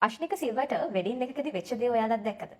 අශ්නික සිල්වට wedding එකකදී වෙච්ච දේ ඔයාලත් දැක්කද?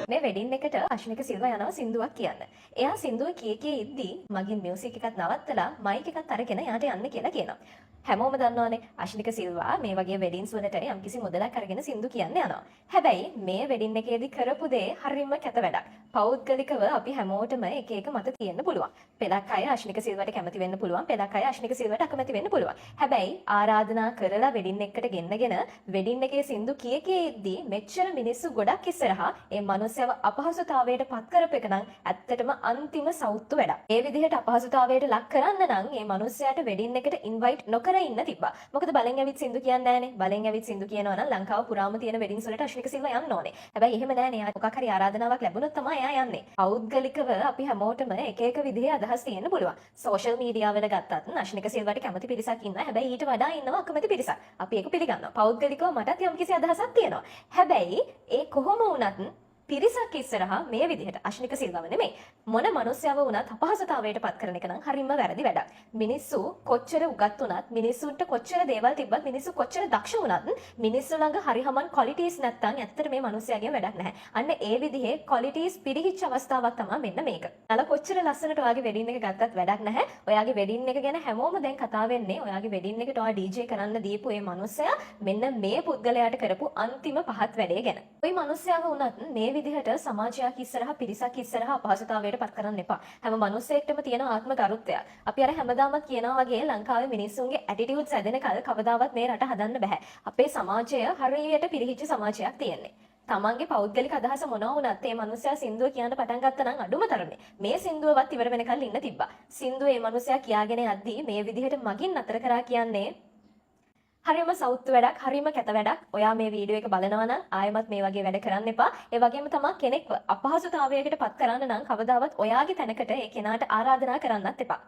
මේ වෙඩින් එකට අශ්නික සිල්වා යනවා සින්දුවක් කියන්න. එයා සින්දුව කී ඉද්දී මගින් මියුසික් එකත් නවත්තලා මයික් එකත් අරගෙන යාට යන්න කියලා කියනවා. හැමෝම දන්නවනේ අශ්නික සිල්වා මේ වගේ වෙඩින්ස් වලට යම්කිසි මුදලක් අරගෙන සින්දු කියන්න යනවා. හැබැයි මේ වෙඩින් එකේදී කරපු දේ හරියම කැත වැඩක්. පෞද්ගලිකව අපි හැමෝටම එක එක මත තියෙන්න පුළුවන්. පෙලක් අය අශ්නික සිල්වට කැමති වෙන්න පුළුවන්. පෙලක් අය අශ්නික සිල්වට අකමැති වෙන්න පුළුවන්. හැබැයි ආරාධනා කරලා වෙඩින් එකකට ගෙන්නගෙන වෙඩින් එකේ සින්දු කී ඉද්දී මෙච්චර මිනිස්සු ගොඩක් ඉස්සරහා ඒ මනුස්සයව අපහසුතාවයට පත් කරපු එක නම් ඇත්තටම අන්තිම සෞත්තු වැඩක්. ඒ විදිහට අපහසුතාවයට ලක් කරන්න නම් මේ මනුස්සයාට වෙඩින් එකට ඉන්වයිට් නොකර ඉන්න තිබ්බා. මොකද බලෙන් ඇවිත් සින්දු කියන්නේ නැහනේ. බලෙන් ඇවිත් සින්දු කියනවා නම් ලංකාව පුරාම තියෙන වෙඩින්ස් වලට අශ්නික සිල්වා යන්න ඕනේ. හැබැයි එහෙම නැහනේ. එයා මොකක් හරි ආරාධනාවක් ලැබුණොත් තමයි එයා යන්නේ. පෞද්ගලිකව අපි හැමෝටම එක එක විදිහේ අදහස් තියෙන්න පුළුවන්. සෝෂල් මීඩියා වල ගත්තත් අශ්නික සිල්වට කැමති පිරිසක් ඉන්නවා. හැබැයි ඊට වඩා ඉන්නවා අකමැති පිරිසක්. අපි ඒක පිළිගන්නවා. පෞද්ගලිකව මටත් යම්කිසි අදහසක් තියෙනවා. හැබැයි ඒ කොහොම වුණත් පිරිසක් ඉස්සරහා මේ විදිහට අශ්නික සිල්වම නෙමෙයි මොන මනුස්සයව වුණත් අපහසුතාවයට පත් කරන එක නම් හරිම වැරදි වැඩක්. මිනිස්සු කොච්චර උගත් වුණත් මිනිස්සුන්ට කොච්චර දේවල් තිබ්බත් මිනිස්සු කොච්චර දක්ෂ වුණත් මිනිස්සු ළඟ හරිහමන් ක්වොලිටිස් නැත්තම් ඇත්තට මේ මනුස්සයාගේ වැඩක් නැහැ. අන්න ඒ විදිහේ ක්වොලිටිස් පිරිහිච්ච අවස්ථාවක් තමයි මෙන්න මේක. අල කොච්චර ලස්සනට ඔයාගේ වෙඩින් එක ගත්තත් වැඩක් නැහැ. ඔයාගේ වෙඩින් එක ගැන හැමෝම දැන් කතා වෙන්නේ ඔයාගේ වෙඩින් එකට ඔයා DJ කරන්න දීපු මේ මනුස්සයා මෙන්න මේ පුද්ගලයාට කරපු අන්තිම පහත් වැඩේ ගැන. ওই මනුස්සයාව වුණත් මේ විදිහට සමාජයක් ඉස්සරහා පිරිසක් ඉස්සරහා අපහසුතාවයට පත් කරන්න එපා. හැම මිනිස්සෙක්ටම තියෙන ආත්ම ගරුත්වයක්. අපි අර හැමදාමත් කියනවා වගේ ලංකාවේ මිනිස්සුන්ගේ ඇටිටියුඩ්ස් ඇදෙන කල් කවදාවත් මේ රට හදන්න බෑ. අපේ සමාජය හරියට පිරිහිච්ච සමාජයක් තියෙන්නේ. තමන්ගේ පෞද්ගලික අදහස මොනවා වුණත් මේ මිනිස්සයා සින්දුව කියන්න පටන් ගත්තා නම් අඩුම තරමේ මේ සින්දුවවත් ඉවර වෙනකල් ඉන්න තිබ්බා. සින්දුව මේ මිනිස්සයා කියාගෙන යද්දී මේ විදිහට මගින් නතර කරා කියන්නේ හරිම සෞත්තු වැඩක් හරිම කැත වැඩක්. ඔයා මේ වීඩියෝ එක බලනවා නම් ආයෙමත් මේ වගේ වැඩ කරන්න එපා. ඒ වගේම තමයි කෙනෙක්ව අපහසුතාවයකට පත් කරන්න නම් කවදාවත් ඔයාගේ තැනකට ඒ කෙනාට ආරාධනා කරන්නත් එපා.